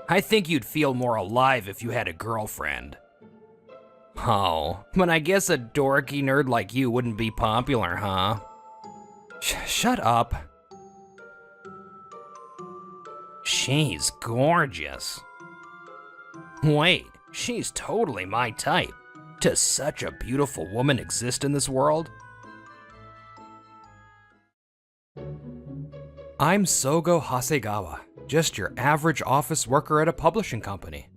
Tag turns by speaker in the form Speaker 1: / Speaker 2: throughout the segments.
Speaker 1: I think you'd feel more alive if you had a girlfriend. Oh, but I guess a dorky nerd like you wouldn't be popular, huh? Shut up. She's gorgeous. Wait, she's totally my type. Does such a beautiful woman exist in this world? I'm Sogo Hasegawa, just your average office worker at a publishing company.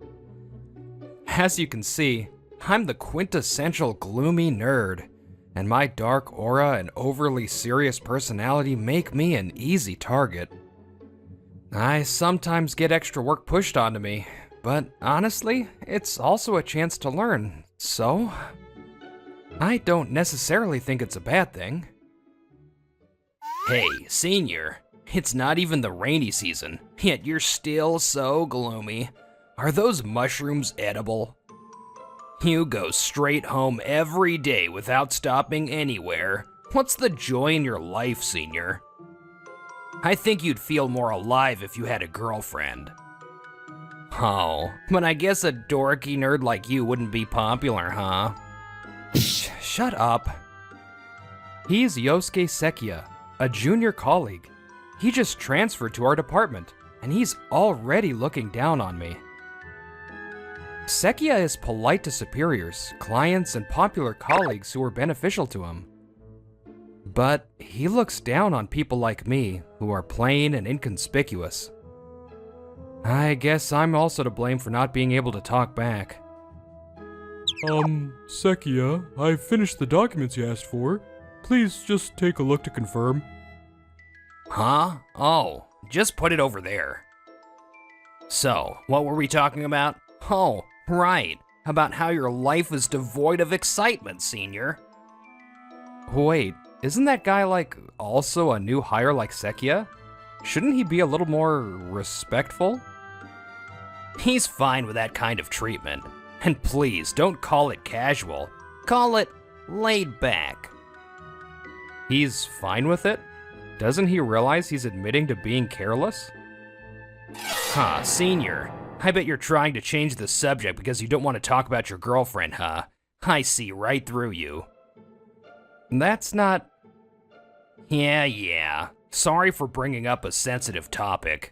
Speaker 1: As you can see, I'm the quintessential gloomy nerd, and my dark aura and overly serious personality make me an easy target. I sometimes get extra work pushed onto me, but honestly, it's also a chance to learn, so I don't necessarily think it's a bad thing. Hey, senior, it's not even the rainy season, yet you're still so gloomy. Are those mushrooms edible? You go straight home every day without stopping anywhere. What's the joy in your life, senior? I think you'd feel more alive if you had a girlfriend. Oh, but I guess a dorky nerd like you wouldn't be popular, huh? Shut up. He's Yosuke Sekiya, a junior colleague. He just transferred to our department, and he's already looking down on me. Sekiya is polite to superiors, clients, and popular colleagues who are beneficial to him. But he looks down on people like me, who are plain and inconspicuous. I guess I'm also to blame for not being able to talk back.
Speaker 2: Sekiya, I finished the documents you asked for. Please just take a look to confirm.
Speaker 1: Huh? Oh, just put it over there. So, what were we talking about? Oh, right, about how your life is devoid of excitement, senior.
Speaker 2: Wait, isn't that guy, also a new hire like Sekiya? Shouldn't he be a little more respectful?
Speaker 1: He's fine with that kind of treatment. And please, don't call it casual. Call it laid back.
Speaker 2: He's fine with it? Doesn't he realize he's admitting to being careless?
Speaker 1: Huh, senior. I bet you're trying to change the subject because you don't want to talk about your girlfriend, huh? I see right through you.
Speaker 2: That's not...
Speaker 1: Yeah. Sorry for bringing up a sensitive topic.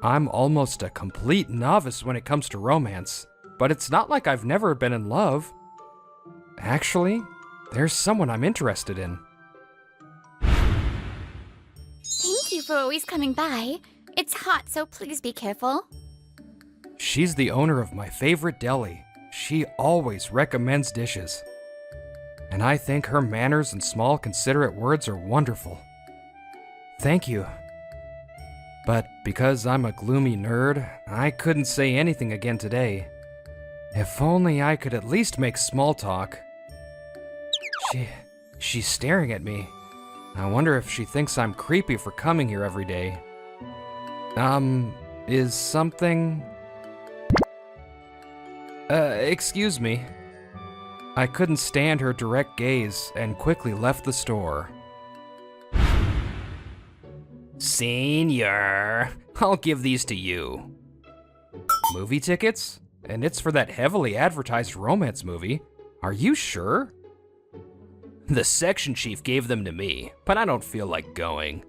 Speaker 2: I'm almost a complete novice when it comes to romance, but it's not like I've never been in love. Actually, there's someone I'm interested in.
Speaker 3: Thank you for always coming by. It's hot, so please be careful.
Speaker 2: She's the owner of my favorite deli. She always recommends dishes. And I think her manners and small, considerate words are wonderful. Thank you. But because I'm a gloomy nerd, I couldn't say anything again today. If only I could at least make small talk. She's staring at me. I wonder if she thinks I'm creepy for coming here every day. Is something... excuse me. I couldn't stand her direct gaze and quickly left the store.
Speaker 1: Senior, I'll give these to you.
Speaker 2: Movie tickets? And it's for that heavily advertised romance movie. Are you sure?
Speaker 1: The section chief gave them to me, but I don't feel like going.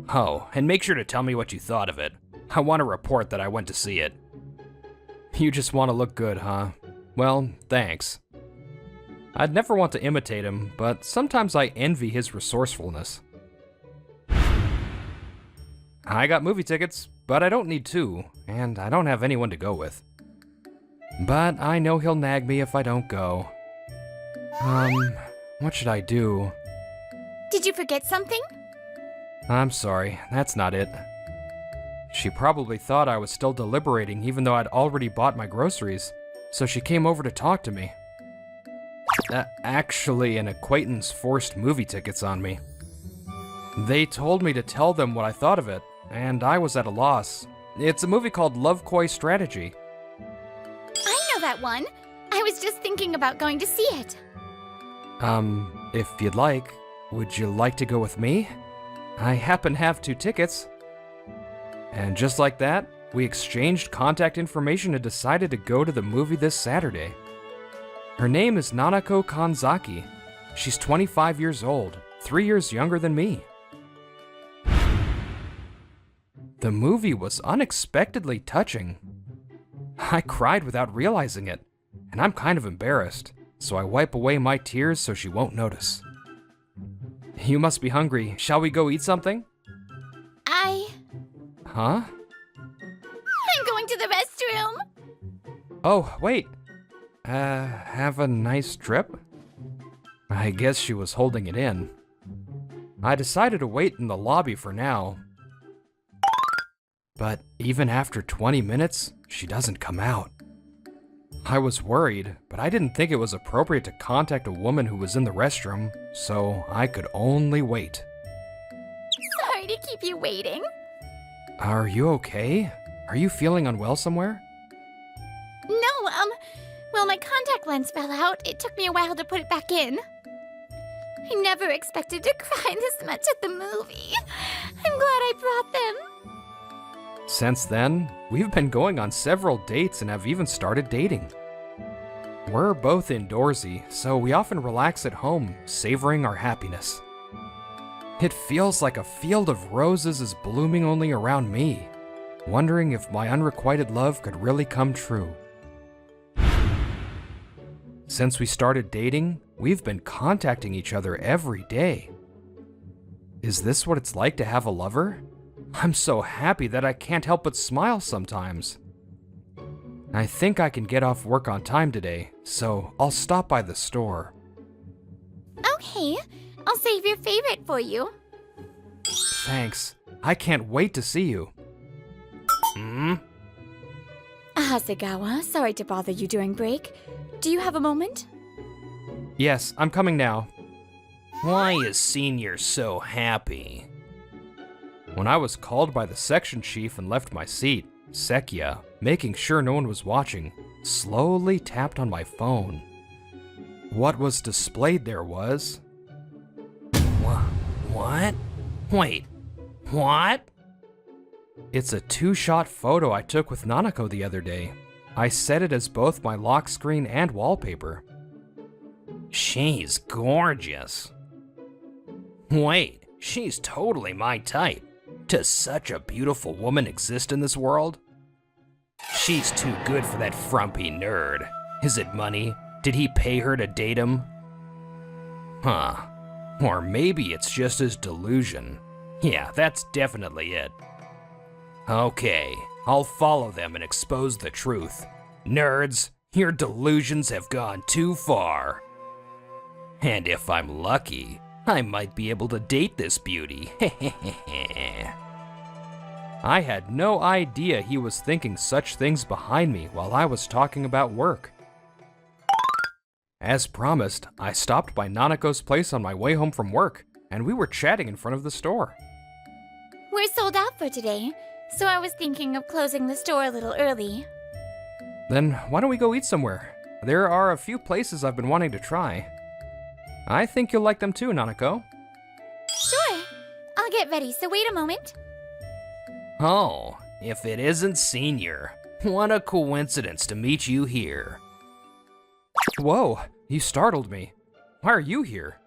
Speaker 1: Oh, and make sure to tell me what you thought of it. I want to report that I went to see it.
Speaker 2: You just want to look good, huh? Well, thanks. I'd never want to imitate him, but sometimes I envy his resourcefulness. I got movie tickets, but I don't need two, and I don't have anyone to go with. But I know he'll nag me if I don't go. What should I do?
Speaker 3: Did you forget something?
Speaker 2: I'm sorry, that's not it. She probably thought I was still deliberating even though I'd already bought my groceries, so she came over to talk to me. Actually, an acquaintance forced movie tickets on me. They told me to tell them what I thought of it, and I was at a loss. It's a movie called Love Koi Strategy.
Speaker 3: I know that one. I was just thinking about going to see it.
Speaker 2: If you'd like, would you like to go with me? I happen to have 2 tickets. And just like that, We exchanged contact information and decided to go to the movie this Saturday. Her name is Nanako Kanzaki. She's 25 years old, 3 years younger than me. The movie was unexpectedly touching. I cried without realizing it, and I'm kind of embarrassed, so I wipe away my tears so she won't notice. You must be hungry. Shall we go eat something? Huh?
Speaker 3: I'm going to the restroom.
Speaker 2: Oh, wait. Have a nice trip? I guess she was holding it in. I decided to wait in the lobby for now. But even after 20 minutes, she doesn't come out. I was worried, but I didn't think it was appropriate to contact a woman who was in the restroom, so I could only wait.
Speaker 3: Sorry to keep you waiting.
Speaker 2: Are you okay? Are you feeling unwell somewhere?
Speaker 3: No, well, my contact lens fell out. It took me a while to put it back in. I never expected to cry this much at the movie. I'm glad I brought them.
Speaker 2: Since then, we've been going on several dates and have even started dating. We're both indoorsy, so we often relax at home, savoring our happiness. It feels like a field of roses is blooming only around me, wondering if my unrequited love could really come true. Since we started dating, we've been contacting each other every day. Is this what it's like to have a lover? I'm so happy that I can't help but smile sometimes. I think I can get off work on time today, so I'll stop by the store.
Speaker 3: Okay, I'll save your favorite for you.
Speaker 2: Thanks. I can't wait to see you.
Speaker 3: Hasegawa, sorry to bother you during break. Do you have a moment?
Speaker 2: Yes, I'm coming now.
Speaker 1: Why is Senior so happy?
Speaker 2: When I was called by the section chief and left my seat, Sekia, making sure no one was watching, slowly tapped on my phone. What was displayed there was...
Speaker 1: What? Wait, what?
Speaker 2: It's a two-shot photo I took with Nanako the other day. I set it as both my lock screen and wallpaper.
Speaker 1: She's gorgeous. Wait, she's totally my type. Does such a beautiful woman exist in this world? She's too good for that frumpy nerd. Is it money? Did he pay her to date him? Huh. Or maybe it's just his delusion. Yeah, that's definitely it. Okay, I'll follow them and expose the truth. Nerds, your delusions have gone too far. And if I'm lucky, I might be able to date this beauty.
Speaker 2: I had no idea he was thinking such things behind me while I was talking about work. As promised, I stopped by Nanako's place on my way home from work, and we were chatting in front of the store.
Speaker 3: We're sold out for today, so I was thinking of closing the store a little early.
Speaker 2: Then why don't we go eat somewhere? There are a few places I've been wanting to try. I think you'll like them too, Nanako.
Speaker 3: Sure, I'll get ready, so wait a moment.
Speaker 1: Oh, if it isn't Senior. What a coincidence to meet you here.
Speaker 2: Whoa, you startled me. Why are you here?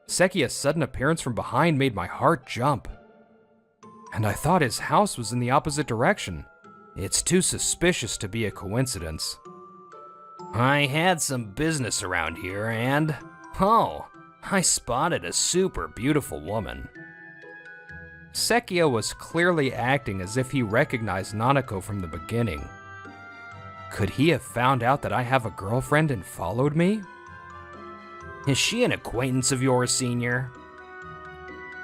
Speaker 2: Sekia's sudden appearance from behind made my heart jump. And I thought his house was in the opposite direction. It's too suspicious to be a coincidence.
Speaker 1: I had some business around here and... oh, I spotted a super beautiful woman.
Speaker 2: Sekia was clearly acting as if he recognized Nanako from the beginning. Could he have found out that I have a girlfriend and followed me?
Speaker 1: Is she an acquaintance of yours, Senior?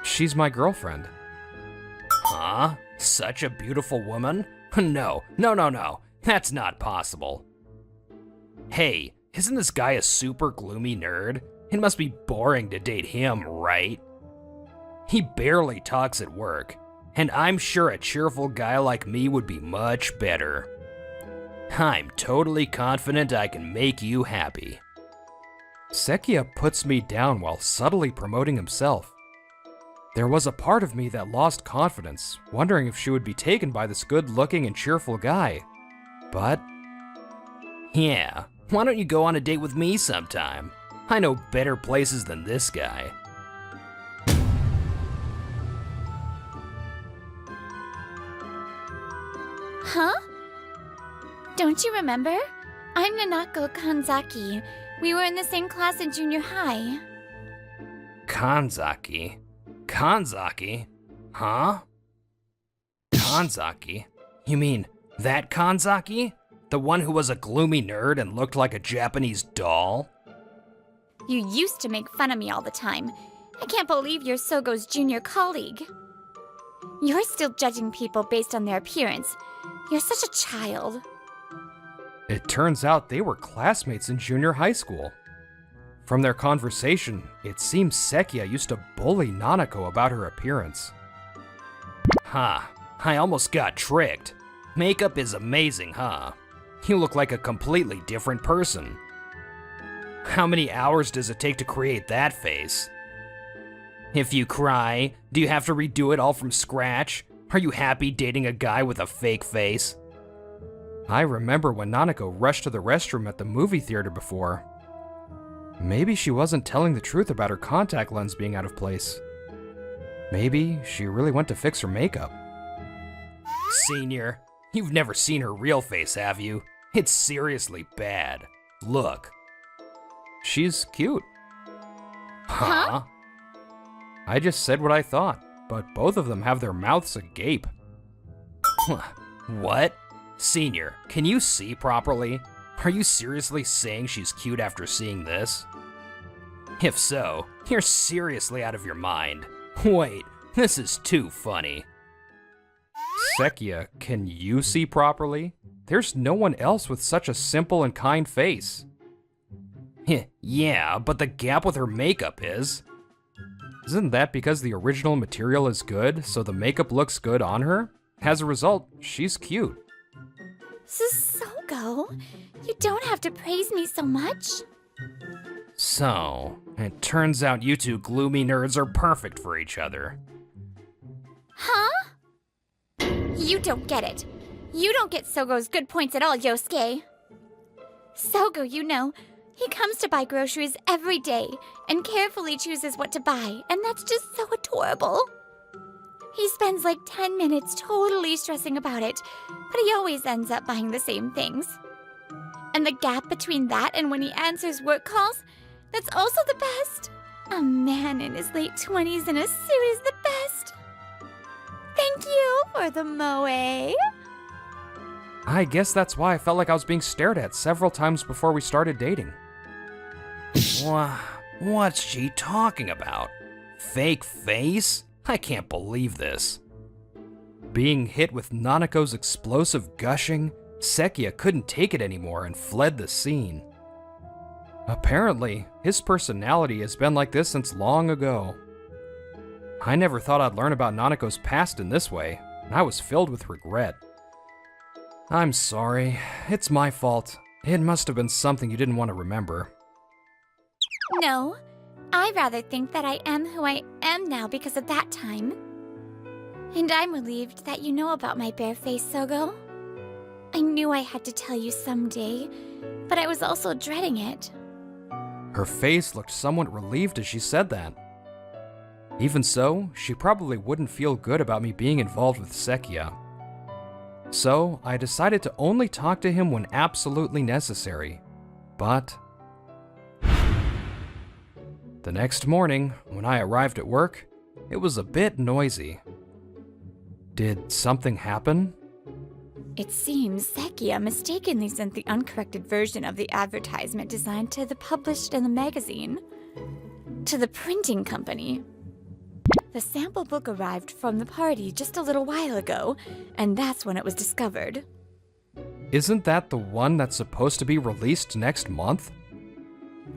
Speaker 2: She's my girlfriend.
Speaker 1: Huh? Such a beautiful woman? No, that's not possible. Hey, isn't this guy a super gloomy nerd? It must be boring to date him, right? He barely talks at work, and I'm sure a cheerful guy like me would be much better. I'm totally confident I can make you happy.
Speaker 2: Sekia puts me down while subtly promoting himself. There was a part of me that lost confidence, wondering if she would be taken by this good-looking and cheerful guy. But
Speaker 1: Yeah, why don't you go on a date with me sometime? I know better places than this guy.
Speaker 3: Huh? Don't you remember? I'm Nanako Kanzaki. We were in the same class in junior high.
Speaker 1: Kanzaki? Kanzaki? Huh? Kanzaki? You mean that Kanzaki? The one who was a gloomy nerd and looked like a Japanese doll?
Speaker 3: You used to make fun of me all the time. I can't believe you're Sogo's junior colleague. You're still judging people based on their appearance. You're such a child.
Speaker 2: it turns out they were classmates in junior high school. From their conversation, it seems Sekia used to bully Nanako about her appearance.
Speaker 1: Ha, I almost got tricked. Makeup is amazing, huh? You look like a completely different person. How many hours does it take to create that face? If you cry, do you have to redo it all from scratch? Are you happy dating a guy with a fake face?
Speaker 2: I remember when Nanako rushed to the restroom at the movie theater before. Maybe she wasn't telling the truth about her contact lens being out of place. Maybe she really went to fix her makeup.
Speaker 1: Senior, you've never seen her real face, have you? It's seriously bad. Look.
Speaker 2: She's cute.
Speaker 1: Huh?
Speaker 2: I just said what I thought, but both of them have their mouths agape.
Speaker 1: What? Senior, can you see properly? Are you seriously saying she's cute after seeing this? If so, you're seriously out of your mind. Wait, this is too funny.
Speaker 2: Sekia, can you see properly? There's no one else with such a simple and kind face.
Speaker 1: Yeah, but the gap with her makeup is.
Speaker 2: Isn't that because the original material is good, so the makeup looks good on her? As a result, she's cute.
Speaker 3: Sogo, you don't have to praise me so much.
Speaker 1: So, it turns out you two gloomy nerds are perfect for each other.
Speaker 3: Huh? You don't get it. You don't get Sogo's good points at all, Yosuke. Sogo, you know, he comes to buy groceries every day and carefully chooses what to buy, and that's just so adorable. He spends like 10 minutes totally stressing about it, but he always ends up buying the same things. And the gap between that and when he answers work calls, that's also the best. A man in his late 20s in a suit is the best. Thank you for the moe.
Speaker 2: I guess that's why I felt like I was being stared at several times before we started dating.
Speaker 1: What's she talking about? Fake face? I can't believe this.
Speaker 2: Being hit with Nanako's explosive gushing, Sekia couldn't take it anymore and fled the scene. Apparently, his personality has been like this since long ago. I never thought I'd learn about Nanako's past in this way, and I was filled with regret. I'm sorry, it's my fault. It must have been something you didn't want to remember.
Speaker 3: No, I rather think that I am who I am now because of that time. And I'm relieved that you know about my bare face, Sogo. I knew I had to tell you someday, but I was also dreading it.
Speaker 2: Her face looked somewhat relieved as she said that. Even so, she probably wouldn't feel good about me being involved with Sekia. So, I decided to only talk to him when absolutely necessary. But the next morning, when I arrived at work, it was a bit noisy. Did something happen?
Speaker 3: It seems Sekia mistakenly sent the uncorrected version of the advertisement design to the published in the magazine, to the printing company. The sample book arrived from the party just a little while ago, and that's when it was discovered.
Speaker 2: Isn't that the one that's supposed to be released next month?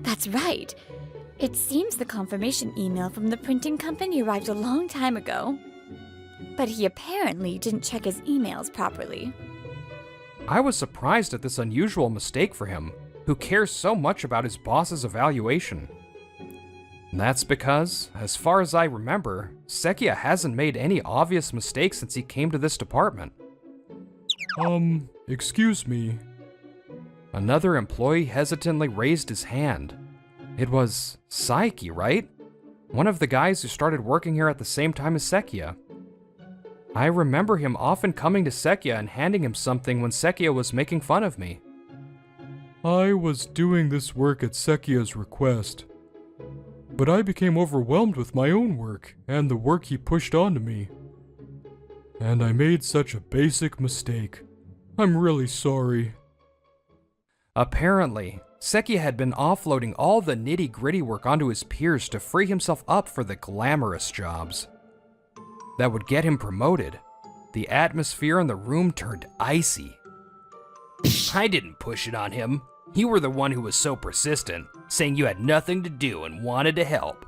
Speaker 3: That's right. It seems the confirmation email from the printing company arrived a long time ago. But he apparently didn't check his emails properly.
Speaker 2: I was surprised at this unusual mistake for him, who cares so much about his boss's evaluation. That's because, as far as I remember, Sekia hasn't made any obvious mistakes since he came to this department. Excuse me. Another employee hesitantly raised his hand. It was Saiki, right? One of the guys who started working here at the same time as Sekia. I remember him often coming to Sekia and handing him something when Sekia was making fun of me. I was doing this work at Sekia's request, but I became overwhelmed with my own work and the work he pushed onto me. And I made such a basic mistake. I'm really sorry. Apparently, Sekia had been offloading all the nitty-gritty work onto his peers to free himself up for the glamorous jobs that would get him promoted. The atmosphere in the room turned icy.
Speaker 1: I didn't push it on him. You were the one who was so persistent, saying you had nothing to do and wanted to help.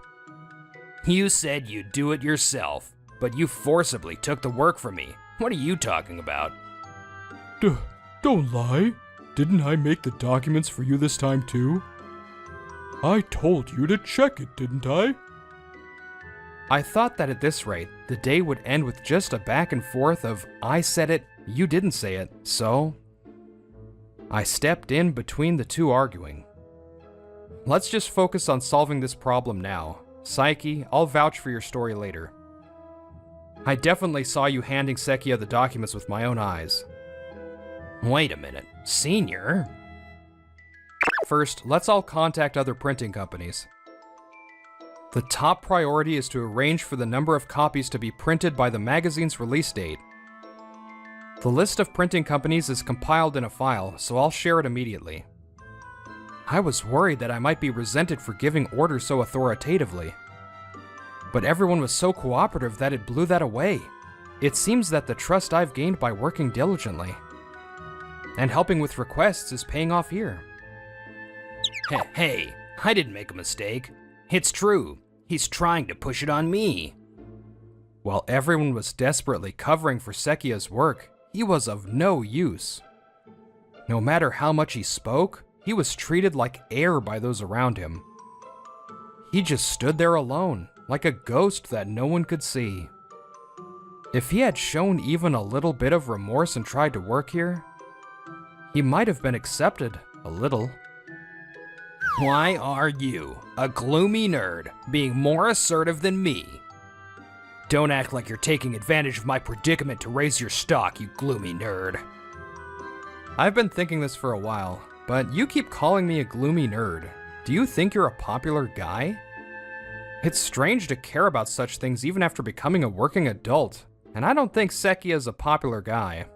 Speaker 1: You said you'd do it yourself, but you forcibly took the work from me. What are you talking about?
Speaker 2: Don't lie. Didn't I make the documents for you this time too? I told you to check it, didn't I? I thought that at this rate, the day would end with just a back and forth of I said it, you didn't say it, so I stepped in between the two arguing. Let's just focus on solving this problem now. Saiki, I'll vouch for your story later. I definitely saw you handing Sekia the documents with my own eyes.
Speaker 1: Wait a minute, Senior?
Speaker 2: First, let's all contact other printing companies. The top priority is to arrange for the number of copies to be printed by the magazine's release date. The list of printing companies is compiled in a file, so I'll share it immediately. I was worried that I might be resented for giving orders so authoritatively, but everyone was so cooperative that it blew that away. It seems that the trust I've gained by working diligently and helping with requests is paying off here.
Speaker 1: Hey, I didn't make a mistake. It's true. He's trying to push it on me.
Speaker 2: While everyone was desperately covering for Sekia's work, he was of no use. No matter how much he spoke, he was treated like air by those around him. He just stood there alone, like a ghost that no one could see. If he had shown even a little bit of remorse and tried to work here, he might have been accepted, a little.
Speaker 1: Why are you, a gloomy nerd, being more assertive than me? Don't act like you're taking advantage of my predicament to raise your stock, you gloomy nerd.
Speaker 2: I've been thinking this for a while, but you keep calling me a gloomy nerd. Do you think you're a popular guy? It's strange to care about such things even after becoming a working adult, and I don't think Sekia is a popular guy.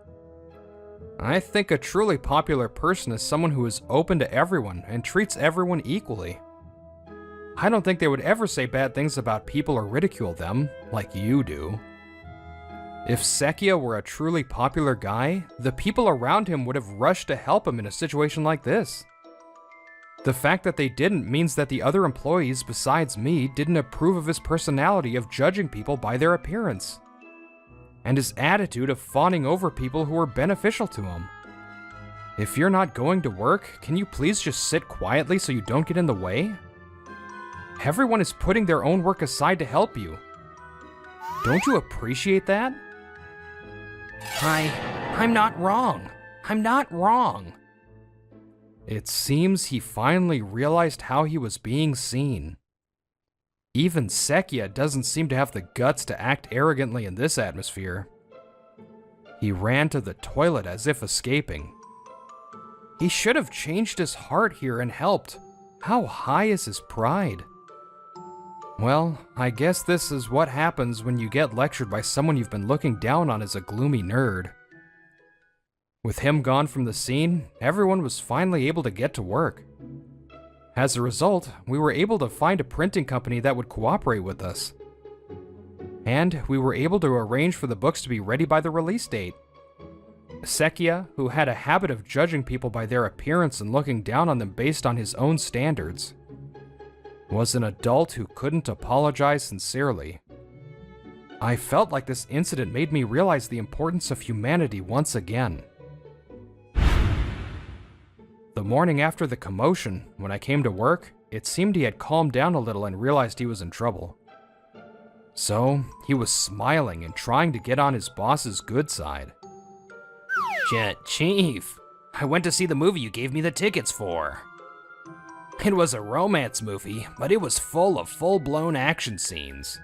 Speaker 2: I think a truly popular person is someone who is open to everyone and treats everyone equally. I don't think they would ever say bad things about people or ridicule them, like you do. If Sekia were a truly popular guy, the people around him would have rushed to help him in a situation like this. The fact that they didn't means that the other employees besides me didn't approve of his personality of judging people by their appearance, and his attitude of fawning over people who were beneficial to him. If you're not going to work, can you please just sit quietly so you don't get in the way? Everyone is putting their own work aside to help you. Don't you appreciate that?
Speaker 1: I'm not wrong. I'm not wrong.
Speaker 2: It seems he finally realized how he was being seen. Even Sekia doesn't seem to have the guts to act arrogantly in this atmosphere. He ran to the toilet as if escaping. He should have changed his heart here and helped. How high is his pride? Well, I guess this is what happens when you get lectured by someone you've been looking down on as a gloomy nerd. With him gone from the scene, everyone was finally able to get to work. As a result, we were able to find a printing company that would cooperate with us. And we were able to arrange for the books to be ready by the release date. Sekia, who had a habit of judging people by their appearance and looking down on them based on his own standards, was an adult who couldn't apologize sincerely. I felt like this incident made me realize the importance of humanity once again. The morning after the commotion, when I came to work, it seemed he had calmed down a little and realized he was in trouble. So, he was smiling and trying to get on his boss's good side.
Speaker 1: Chief, I went to see the movie you gave me the tickets for. It was a romance movie, but it was full of full-blown action scenes.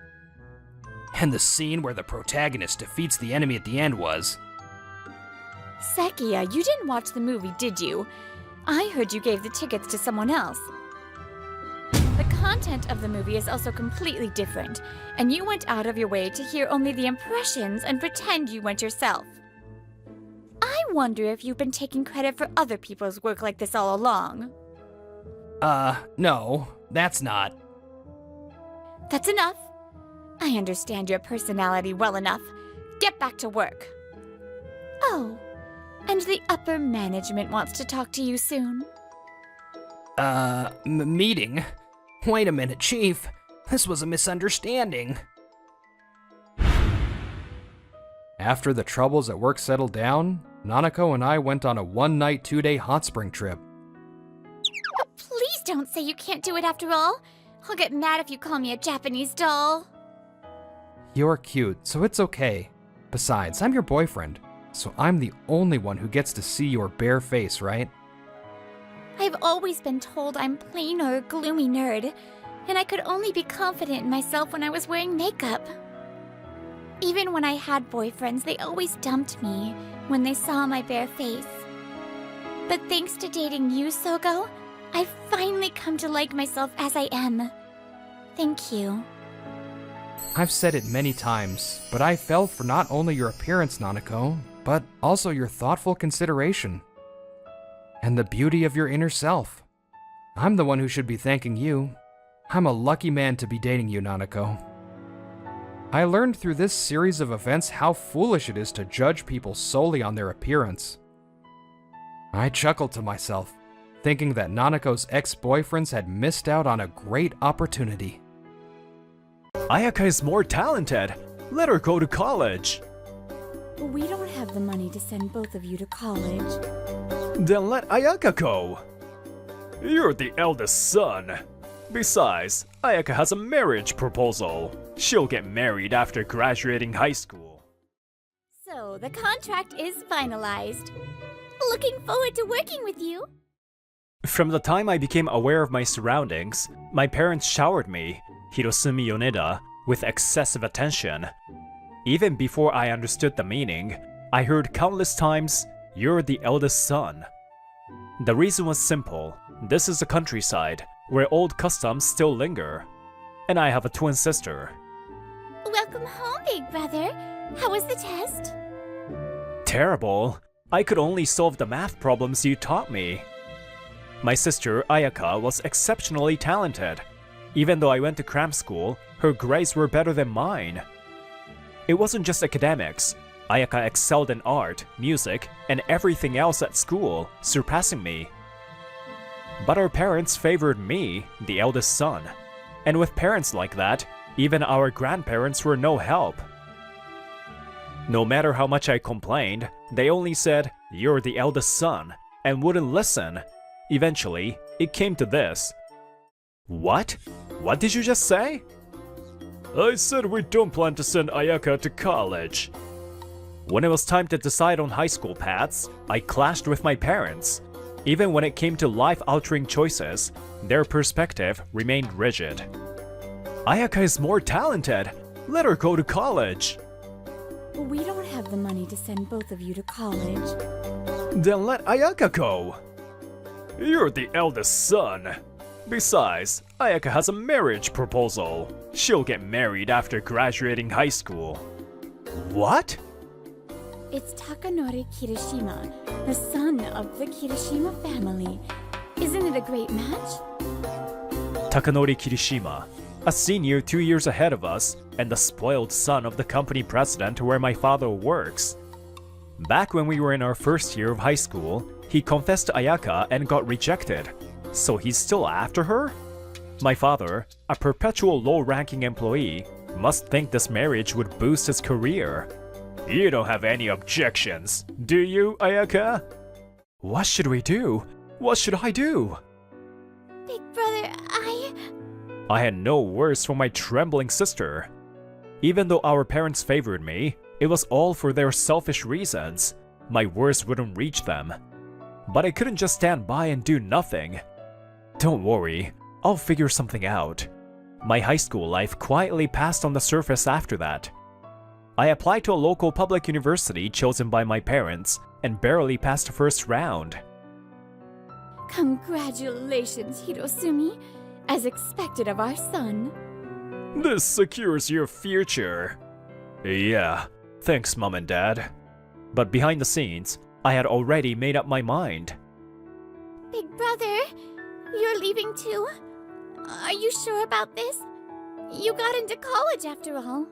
Speaker 1: And the scene where the protagonist defeats the enemy at the end was...
Speaker 3: Sekia, you didn't watch the movie, did you? I heard you gave the tickets to someone else. The content of the movie is also completely different, and you went out of your way to hear only the impressions and pretend you went yourself. I wonder if you've been taking credit for other people's work like this all along.
Speaker 1: No, that's not.
Speaker 3: That's enough. I understand your personality well enough. Get back to work. Oh, and the upper management wants to talk to you soon.
Speaker 1: Meeting? Wait a minute, Chief. This was a misunderstanding.
Speaker 2: After the troubles at work settled down, Nanako and I went on a one-night, two-day hot spring trip.
Speaker 3: Please don't say you can't do it after all. I'll get mad if you call me a Japanese doll.
Speaker 2: You're cute, so it's okay. Besides, I'm your boyfriend, so I'm the only one who gets to see your bare face, right?
Speaker 3: I've always been told I'm plain or a gloomy nerd, and I could only be confident in myself when I was wearing makeup. Even when I had boyfriends, they always dumped me when they saw my bare face. But thanks to dating you, Sogo, I've finally come to like myself as I am. Thank you.
Speaker 2: I've said it many times, but I fell for not only your appearance, Nanako, but also your thoughtful consideration. And the beauty of your inner self. I'm the one who should be thanking you. I'm a lucky man to be dating you, Nanako. I learned through this series of events how foolish it is to judge people solely on their appearance. I chuckled to myself, thinking that Nanako's ex-boyfriends had missed out on a great opportunity.
Speaker 4: Ayaka is more talented. Let her go to college.
Speaker 3: We don't have the money to send both of you to college.
Speaker 4: Then let Ayaka go. You're the eldest son. Besides, Ayaka has a marriage proposal. She'll get married after graduating high school.
Speaker 3: So, the contract is finalized. Looking forward to working with you.
Speaker 4: From the time I became aware of my surroundings, my parents showered me, Hirosumi Yoneda, with excessive attention. Even before I understood the meaning, I heard countless times, "You're the eldest son." The reason was simple. This is the countryside, where old customs still linger. And I have a twin sister.
Speaker 3: Welcome home, big brother. How was the test?
Speaker 4: Terrible. I could only solve the math problems you taught me. My sister, Ayaka, was exceptionally talented. Even though I went to cram school, her grades were better than mine. It wasn't just academics. Ayaka excelled in art, music, and everything else at school, surpassing me. But our parents favored me, the eldest son. And with parents like that, even our grandparents were no help. No matter how much I complained, they only said, "You're the eldest son," and wouldn't listen. Eventually, it came to this. What? What did you just say? I said we don't plan to send Ayaka to college. When it was time to decide on high school paths, I clashed with my parents. Even when it came to life-altering choices, their perspective remained rigid. Ayaka is more talented. Let her go to college.
Speaker 3: We don't have the money to send both of you to college.
Speaker 4: Then let Ayaka go. You're the eldest son. Besides, Ayaka has a marriage proposal. She'll get married after graduating high school. What?
Speaker 3: It's Takanori Kirishima, the son of the Kirishima family. Isn't it a great match?
Speaker 4: Takanori Kirishima, a senior 2 years ahead of us, and the spoiled son of the company president where my father works. Back when we were in our first year of high school, he confessed to Ayaka and got rejected. So he's still after her? My father, a perpetual low-ranking employee, must think this marriage would boost his career. You don't have any objections, do you, Ayaka? What should we do? What should I do?
Speaker 3: Big brother,
Speaker 4: I had no words for my trembling sister. Even though our parents favored me, it was all for their selfish reasons. My words wouldn't reach them. But I couldn't just stand by and do nothing. Don't worry, I'll figure something out. My high school life quietly passed on the surface after that. I applied to a local public university chosen by my parents and barely passed the first round.
Speaker 3: Congratulations, Hirosumi, as expected of our son.
Speaker 4: This secures your future. Yeah, thanks, Mom and Dad. But behind the scenes, I had already made up my mind.
Speaker 3: Big brother, you're leaving too? Are you sure about this? You got into college after all.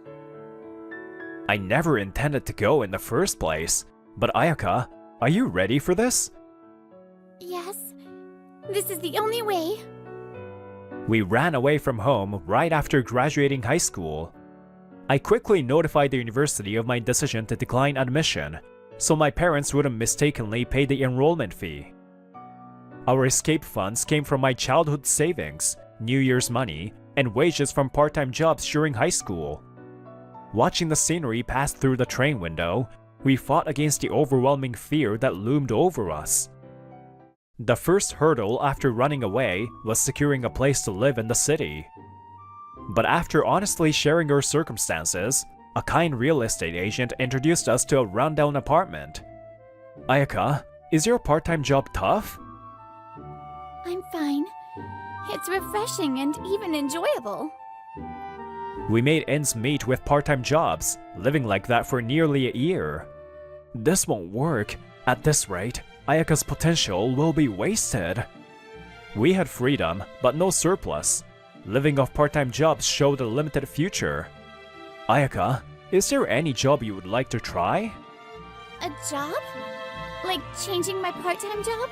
Speaker 4: I never intended to go in the first place. But Ayaka, are you ready for this?
Speaker 3: Yes, this is the only way.
Speaker 4: We ran away from home right after graduating high school. I quickly notified the university of my decision to decline admission, so my parents wouldn't mistakenly pay the enrollment fee. Our escape funds came from my childhood savings, New Year's money, and wages from part-time jobs during high school. Watching the scenery pass through the train window, we fought against the overwhelming fear that loomed over us. The first hurdle after running away was securing a place to live in the city. But after honestly sharing our circumstances, a kind real estate agent introduced us to a rundown apartment. Ayaka, is your part-time job tough?
Speaker 3: I'm fine. It's refreshing and even enjoyable.
Speaker 4: We made ends meet with part-time jobs, living like that for nearly a year. This won't work. At this rate, Ayaka's potential will be wasted. We had freedom, but no surplus. Living off part-time jobs showed a limited future. Ayaka, is there any job you would like to try?
Speaker 3: A job? Like changing my part-time job?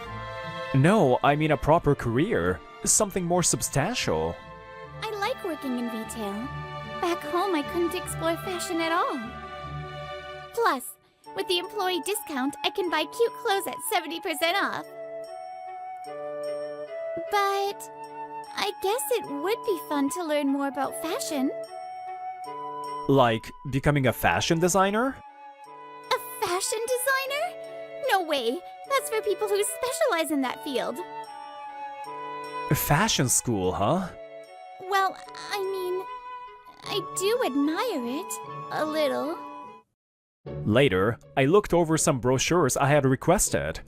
Speaker 4: No, I mean a proper career. Something more substantial.
Speaker 3: I like working in retail. Back home, I couldn't explore fashion at all. Plus, with the employee discount, I can buy cute clothes at 70% off. But I guess it would be fun to learn more about fashion.
Speaker 4: Like becoming a fashion designer?
Speaker 3: A fashion designer? No way! That's for people who specialize in that field.
Speaker 4: Fashion school, huh?
Speaker 3: Well, I mean, I do admire it. A little.
Speaker 4: Later, I looked over some brochures I had requested.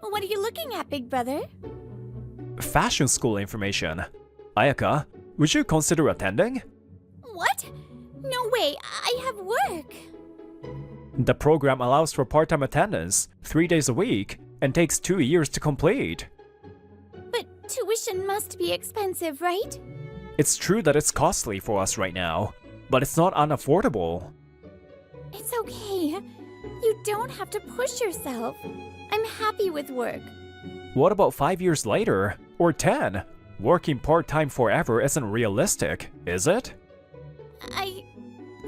Speaker 3: What are you looking at, big brother?
Speaker 4: Fashion school information. Ayaka, would you consider attending?
Speaker 3: What? No way, I have work.
Speaker 4: The program allows for part-time attendance, 3 days a week, and takes 2 years to complete.
Speaker 3: But tuition must be expensive, right?
Speaker 4: It's true that it's costly for us right now, but it's not unaffordable.
Speaker 3: It's okay. You don't have to push yourself. I'm happy with work.
Speaker 4: What about 5 years later? Or 10? Working part-time forever isn't realistic, is it?
Speaker 3: I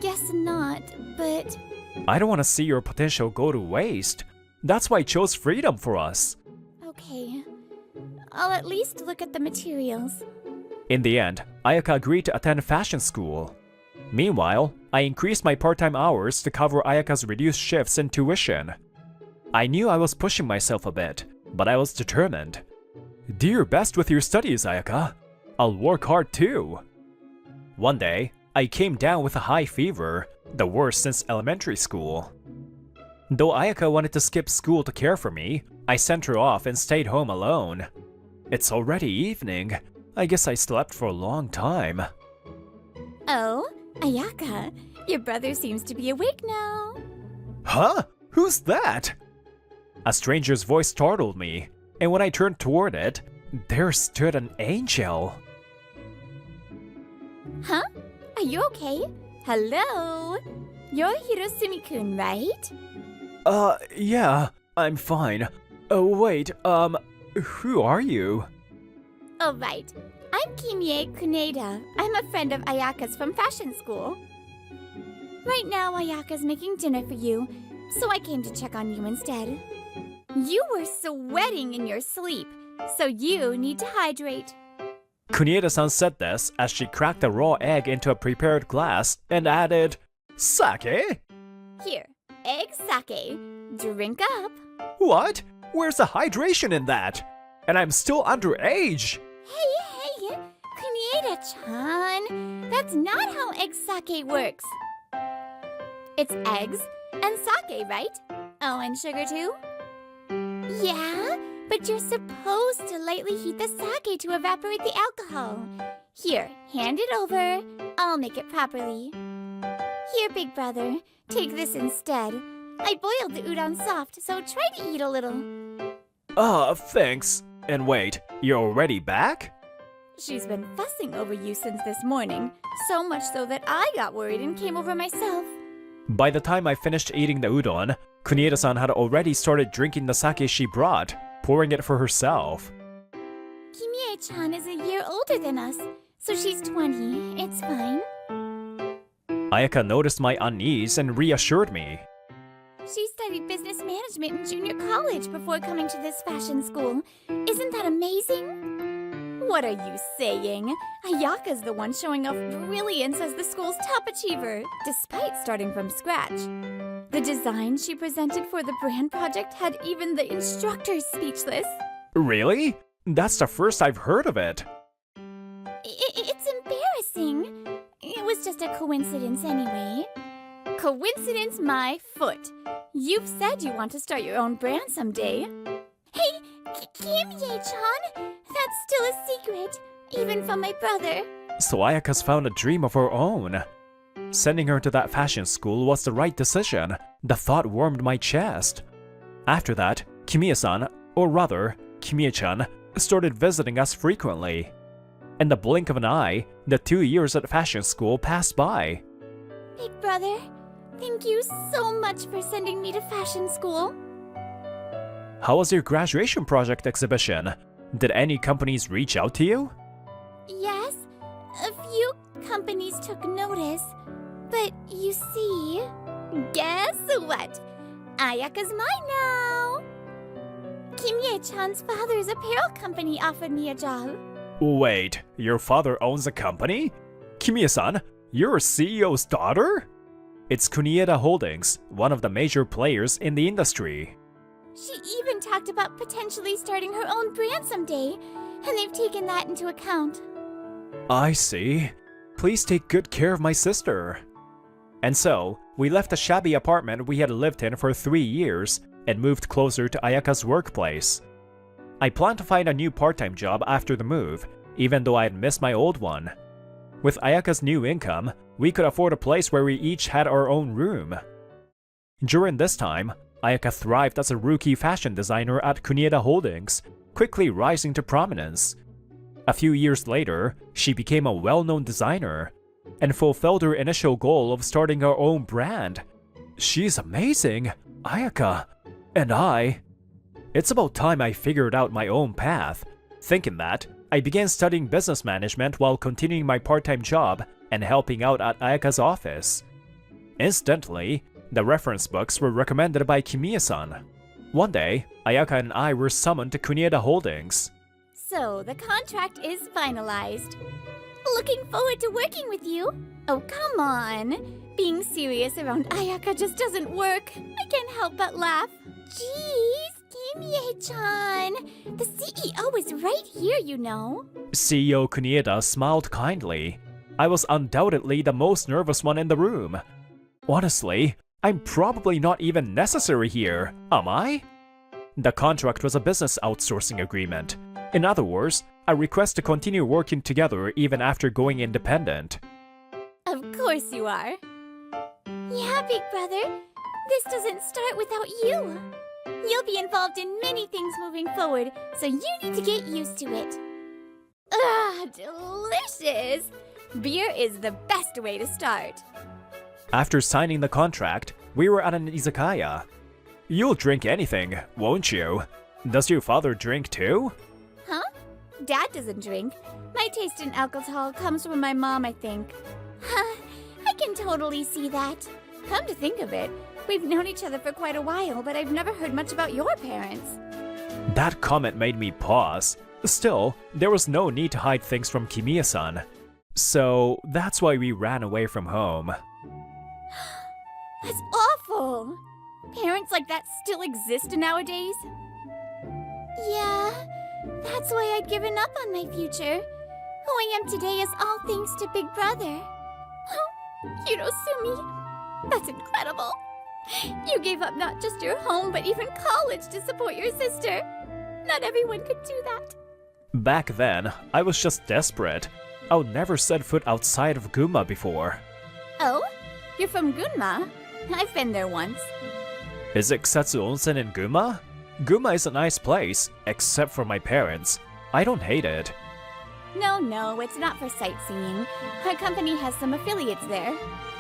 Speaker 3: guess not, but...
Speaker 4: I don't want to see your potential go to waste. That's why I chose freedom for us.
Speaker 3: Okay. I'll at least look at the materials.
Speaker 4: In the end, Ayaka agreed to attend fashion school. Meanwhile, I increased my part-time hours to cover Ayaka's reduced shifts and tuition. I knew I was pushing myself a bit, but I was determined. Do your best with your studies, Ayaka. I'll work hard too. One day, I came down with a high fever, the worst since elementary school. Though Ayaka wanted to skip school to care for me, I sent her off and stayed home alone. It's already evening. I guess I slept for a long time.
Speaker 3: Oh, Ayaka, your brother seems to be awake now.
Speaker 4: Huh? Who's that? A stranger's voice startled me, and when I turned toward it, there stood an angel.
Speaker 3: Huh? Are you okay? Hello? You're Hirosumi-kun, right?
Speaker 4: Yeah, I'm fine. Wait, who are you?
Speaker 3: Oh, right. I'm Kimie Kuneda. I'm a friend of Ayaka's from fashion school. Right now, Ayaka's making dinner for you, so I came to check on you instead. You were sweating in your sleep, so you need to hydrate.
Speaker 4: Kunieda-san said this as she cracked a raw egg into a prepared glass and added, "Sake?
Speaker 3: Here, egg sake. Drink up.
Speaker 4: What? Where's the hydration in that? And I'm still underage."
Speaker 3: Hey, Kunieda-chan. That's not how egg sake works. It's eggs and sake, right? Oh, and sugar too? Yeah, but you're supposed to lightly heat the sake to evaporate the alcohol. Here, hand it over. I'll make it properly. Here, big brother, take this instead. I boiled the udon soft, so try to eat a little.
Speaker 4: Thanks. And wait, you're already back?
Speaker 3: She's been fussing over you since this morning, so much so that I got worried and came over myself.
Speaker 4: By the time I finished eating the udon, Kunieda-san had already started drinking the sake she brought, pouring it for herself.
Speaker 3: Kimie-chan is a year older than us, so she's 20. It's fine.
Speaker 4: Ayaka noticed my unease and reassured me.
Speaker 3: She studied business management in junior college before coming to this fashion school. Isn't that amazing? What are you saying? Ayaka's the one showing off brilliance as the school's top achiever, despite starting from scratch. The design she presented for the brand project had even the instructors speechless.
Speaker 4: Really? That's the first I've heard of it.
Speaker 3: It's embarrassing. It was just a coincidence anyway. Coincidence my foot. You've said you want to start your own brand someday. Hey, Kimie-chan, that's still a secret, even from my brother.
Speaker 4: So Ayaka's found a dream of her own. Sending her to that fashion school was the right decision. The thought warmed my chest. After that, Kimie-san, or rather, Kimie-chan, started visiting us frequently. In the blink of an eye, the 2 years at fashion school passed by.
Speaker 3: Big brother, thank you so much for sending me to fashion school.
Speaker 4: How was your graduation project exhibition? Did any companies reach out to you?
Speaker 3: Yes, a few companies took notice. But you see, guess what? Ayaka's mine now. Kimie-chan's father's apparel company offered me a job.
Speaker 4: Wait, your father owns a company? Kimie-san, you're a CEO's daughter? It's Kunieda Holdings, one of the major players in the industry.
Speaker 3: She even talked about potentially starting her own brand someday, and they've taken that into account.
Speaker 4: I see. Please take good care of my sister. And so, we left the shabby apartment we had lived in for 3 years and moved closer to Ayaka's workplace. I planned to find a new part-time job after the move, even though I had missed my old one. With Ayaka's new income, we could afford a place where we each had our own room. During this time, Ayaka thrived as a rookie fashion designer at Kunieda Holdings, quickly rising to prominence. A few years later, she became a well-known designer and fulfilled her initial goal of starting her own brand. She's amazing, Ayaka. And it's about time I figured out my own path. Thinking that, I began studying business management while continuing my part-time job and helping out at Ayaka's office. Incidentally, the reference books were recommended by Kimie-san. One day, Ayaka and I were summoned to Kunieda Holdings.
Speaker 3: So, the contract is finalized. Looking forward to working with you. Oh, come on. Being serious around Ayaka just doesn't work. I can't help but laugh. Jeez, Kimie-chan. The CEO is right here, you know.
Speaker 4: CEO Kunieda smiled kindly. I was undoubtedly the most nervous one in the room. Honestly, I'm probably not even necessary here, am I? The contract was a business outsourcing agreement. In other words, a request to continue working together even after going independent.
Speaker 3: Of course you are. Yeah, big brother. This doesn't start without you. You'll be involved in many things moving forward, so you need to get used to it. Ah, delicious! Beer is the best way to start.
Speaker 4: After signing the contract, we were at an izakaya. You'll drink anything, won't you? Does your father drink too?
Speaker 3: Huh? Dad doesn't drink. My taste in alcohol comes from my mom, I think. Huh, I can totally see that. Come to think of it, we've known each other for quite a while, but I've never heard much about your parents.
Speaker 4: That comment made me pause. Still, there was no need to hide things from Kimiya-san. So that's why we ran away from home.
Speaker 3: That's awful. Parents like that still exist nowadays? Yeah, that's why I'd given up on my future. Who I am today is all thanks to Big Brother. Hirosumi, that's incredible. You gave up not just your home, but even college to support your sister. Not everyone could do that.
Speaker 4: Back then, I was just desperate. I would never set foot outside of Gunma before.
Speaker 3: Oh? You're from Gunma? I've been there once.
Speaker 4: Is it Kusatsu Onsen in Gunma? Gunma is a nice place, except for my parents. I don't hate it.
Speaker 3: No, it's not for sightseeing. Our company has some affiliates there.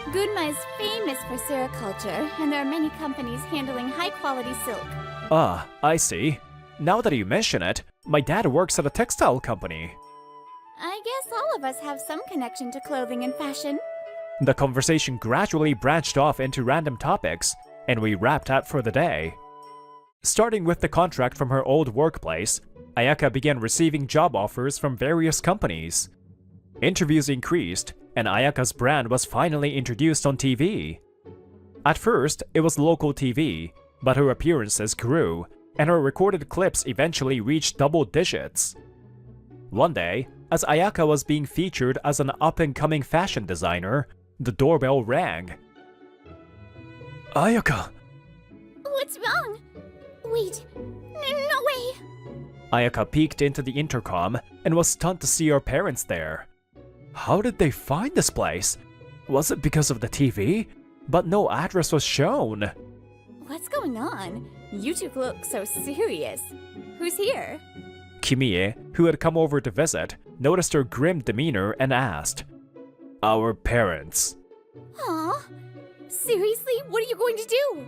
Speaker 3: Gunma is famous for sericulture, and there are many companies handling high-quality silk.
Speaker 4: Ah, I see. Now that you mention it, my dad works at a textile company.
Speaker 3: I guess all of us have some connection to clothing and fashion.
Speaker 4: The conversation gradually branched off into random topics, and we wrapped up for the day. Starting with the contract from her old workplace, Ayaka began receiving job offers from various companies. Interviews increased, and Ayaka's brand was finally introduced on TV. At first, it was local TV, but her appearances grew, and her recorded clips eventually reached double digits. One day, as Ayaka was being featured as an up-and-coming fashion designer, the doorbell rang. Ayaka!
Speaker 3: What's wrong? Wait, no way!
Speaker 4: Ayaka peeked into the intercom and was stunned to see her parents there. How did they find this place? Was it because of the TV? But no address was shown.
Speaker 3: What's going on? You two look so serious. Who's here?
Speaker 4: Kimiya, who had come over to visit, noticed her grim demeanor and asked, Our parents.
Speaker 3: Aw, seriously? What are you going to do?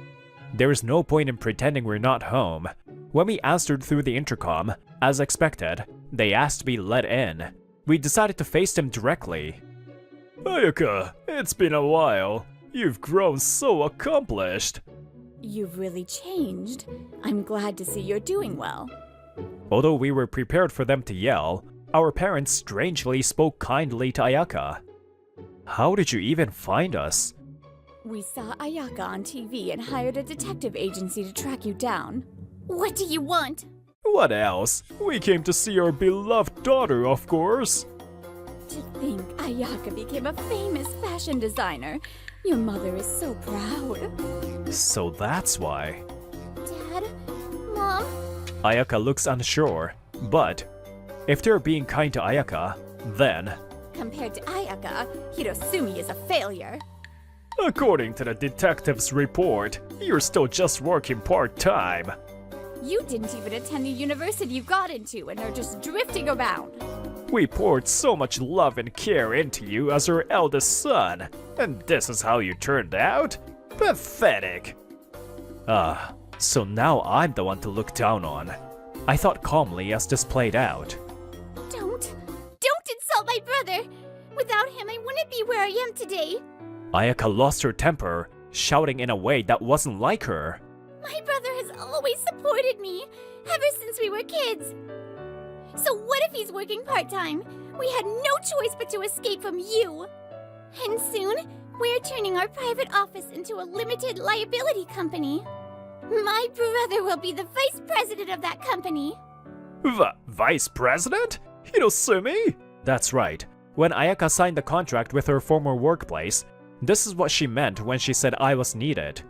Speaker 4: There is no point in pretending we're not home. When we answered through the intercom, as expected, they asked to be let in. We decided to face them directly. Ayaka, it's been a while. You've grown so accomplished.
Speaker 3: You've really changed. I'm glad to see you're doing well.
Speaker 4: Although we were prepared for them to yell, our parents strangely spoke kindly to Ayaka. How did you even find us?
Speaker 3: We saw Ayaka on TV and hired a detective agency to track you down. What do you want?
Speaker 4: What else? We came to see our beloved daughter, of course.
Speaker 3: To think Ayaka became a famous fashion designer. Your mother is so proud.
Speaker 4: So that's why.
Speaker 3: Dad? Mom?
Speaker 4: Ayaka looks unsure, but if they're being kind to Ayaka, then...
Speaker 3: Compared to Ayaka, Hirosumi is a failure.
Speaker 4: According to the detective's report, you're still just working part-time.
Speaker 3: You didn't even attend the university you got into and are just drifting around.
Speaker 4: We poured so much love and care into you as our eldest son, and this is how you turned out? Pathetic. So now I'm the one to look down on. I thought calmly as this played out.
Speaker 3: Don't insult my brother! Without him, I wouldn't be where I am today.
Speaker 4: Ayaka lost her temper, shouting in a way that wasn't like her.
Speaker 3: My brother has always supported me, ever since we were kids. So what if he's working part-time? We had no choice but to escape from you. And soon, we're turning our private office into a limited liability company. My brother will be the vice president of that company.
Speaker 4: Vice president? Hirosumi? That's right. When Ayaka signed the contract with her former workplace, this is what she meant when she said I was needed.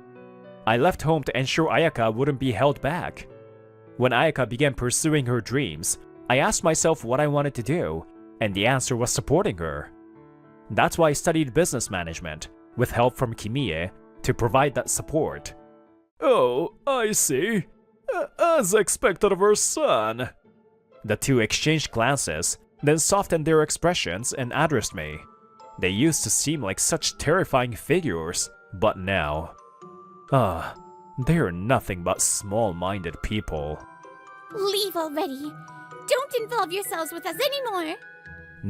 Speaker 4: I left home to ensure Ayaka wouldn't be held back. When Ayaka began pursuing her dreams, I asked myself what I wanted to do, and the answer was supporting her. That's why I studied business management, with help from Kimiya, to provide that support. Oh, I see. As expected of her son. The two exchanged glances, then softened their expressions and addressed me. They used to seem like such terrifying figures, but now... they are nothing but small-minded people.
Speaker 3: Leave already. Don't involve yourselves with us anymore.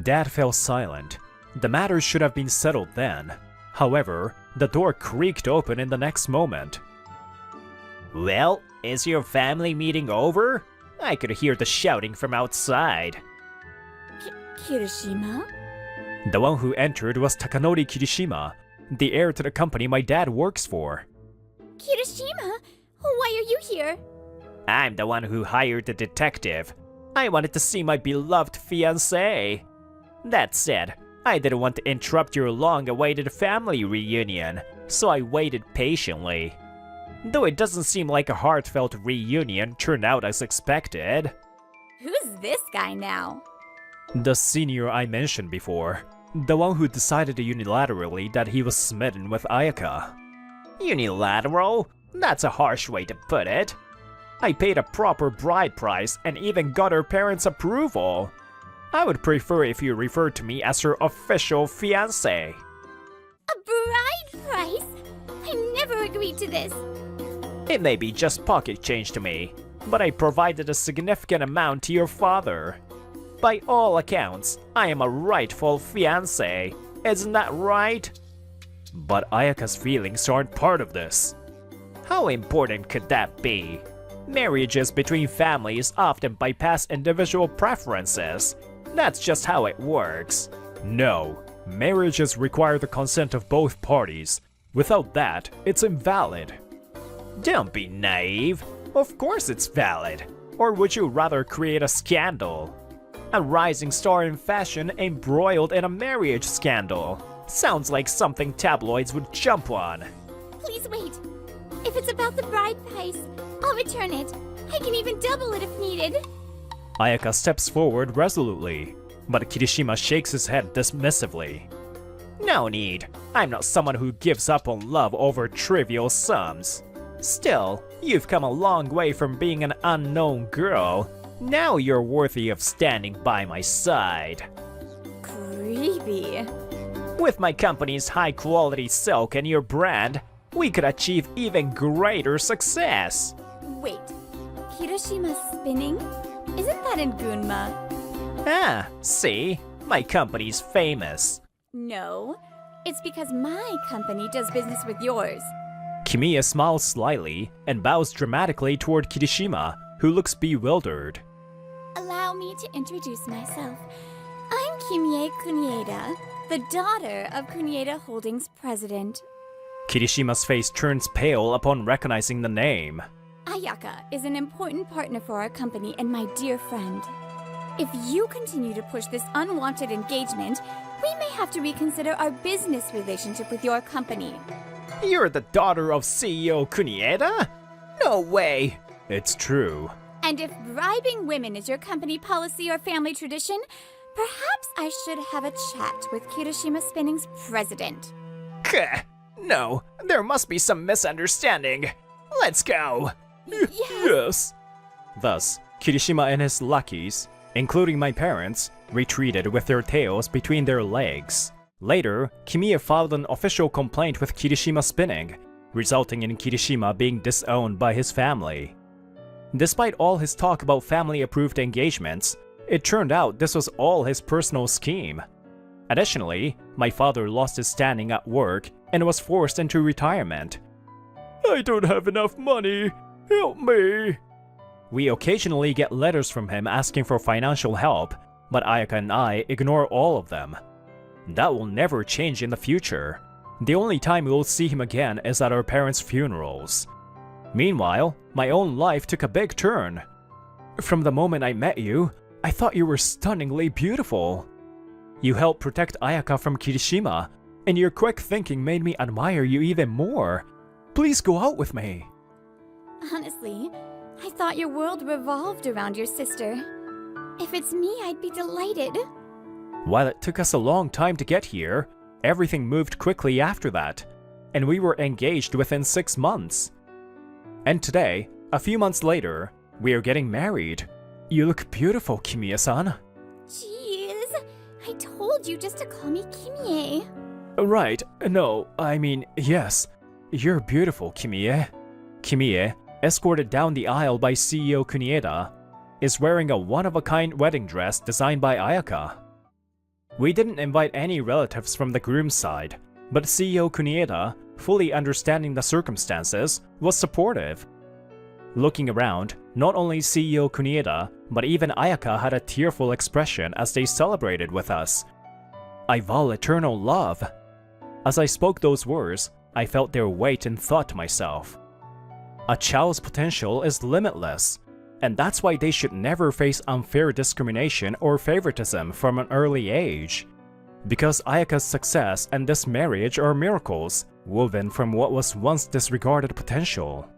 Speaker 4: Dad fell silent. The matter should have been settled then. However, the door creaked open in the next moment. Well, is your family meeting over? I could hear the shouting from outside.
Speaker 3: Kirishima?
Speaker 4: The one who entered was Takanori Kirishima, the heir to the company my dad works for.
Speaker 3: Kirishima? Why are you here?
Speaker 4: I'm the one who hired the detective. I wanted to see my beloved fiancé. That said, I didn't want to interrupt your long-awaited family reunion, so I waited patiently. Though it doesn't seem like a heartfelt reunion turned out as expected.
Speaker 3: Who's this guy now?
Speaker 4: The senior I mentioned before. The one who decided unilaterally that he was smitten with Ayaka. Unilateral? That's a harsh way to put it. I paid a proper bride price and even got her parents' approval. I would prefer if you referred to me as her official fiancé.
Speaker 3: A bride price? I never agreed to this.
Speaker 4: It may be just pocket change to me, but I provided a significant amount to your father. By all accounts, I am a rightful fiancé. Isn't that right? But Ayaka's feelings aren't part of this. How important could that be? Marriages between families often bypass individual preferences. That's just how it works. No, marriages require the consent of both parties. Without that, it's invalid. Don't be naive. Of course it's valid. Or would you rather create a scandal? A rising star in fashion embroiled in a marriage scandal. Sounds like something tabloids would jump on.
Speaker 3: Please wait. If it's about the bride price, I'll return it. I can even double it if needed.
Speaker 4: Ayaka steps forward resolutely, but Kirishima shakes his head dismissively. No need. I'm not someone who gives up on love over trivial sums. Still, you've come a long way from being an unknown girl. Now you're worthy of standing by my side.
Speaker 3: Creepy.
Speaker 4: With my company's high-quality silk and your brand, we could achieve even greater success.
Speaker 3: Wait, Kirishima spinning? Isn't that in Gunma?
Speaker 4: Ah, see? My company's famous.
Speaker 3: No, it's because my company does business with yours.
Speaker 4: Kimiya smiles slyly and bows dramatically toward Kirishima, who looks bewildered.
Speaker 3: Allow me to introduce myself. I'm Kimie Kunieda, the daughter of Kunieda Holdings president.
Speaker 4: Kirishima's face turns pale upon recognizing the name.
Speaker 3: Ayaka is an important partner for our company and my dear friend. If you continue to push this unwanted engagement, we may have to reconsider our business relationship with your company.
Speaker 4: You're the daughter of CEO Kunieda? No way! It's true.
Speaker 3: And if bribing women is your company policy or family tradition, perhaps I should have a chat with Kirishima Spinning's president.
Speaker 4: Kuh. No, there must be some misunderstanding. Let's go. Yes. Thus, Kirishima and his lackeys, including my parents, retreated with their tails between their legs. Later, Kimiya filed an official complaint with Kirishima Spinning, resulting in Kirishima being disowned by his family. Despite all his talk about family-approved engagements, it turned out this was all his personal scheme. Additionally, my father lost his standing at work and was forced into retirement. I don't have enough money. Help me. We occasionally get letters from him asking for financial help, but Ayaka and I ignore all of them. That will never change in the future. The only time we will see him again is at our parents' funerals. Meanwhile, my own life took a big turn. From the moment I met you, I thought you were stunningly beautiful. You helped protect Ayaka from Kirishima, and your quick thinking made me admire you even more. Please go out with me.
Speaker 3: Honestly, I thought your world revolved around your sister. If it's me, I'd be delighted.
Speaker 4: While it took us a long time to get here, everything moved quickly after that, and we were engaged within 6 months. And today, a few months later, we are getting married. You look beautiful, Kimiya-san.
Speaker 3: Jeez, I told you just to call me Kimie.
Speaker 4: Right, no, I mean, yes. You're beautiful, Kimie. Kimie, escorted down the aisle by CEO Kunieda, is wearing a one-of-a-kind wedding dress designed by Ayaka. We didn't invite any relatives from the groom's side, but CEO Kunieda, fully understanding the circumstances, was supportive. Looking around, not only CEO Kunieda, but even Ayaka had a tearful expression as they celebrated with us. I vow eternal love. As I spoke those words, I felt their weight and thought to myself, a child's potential is limitless, and that's why they should never face unfair discrimination or favoritism from an early age. Because Ayaka's success and this marriage are miracles, woven from what was once disregarded potential.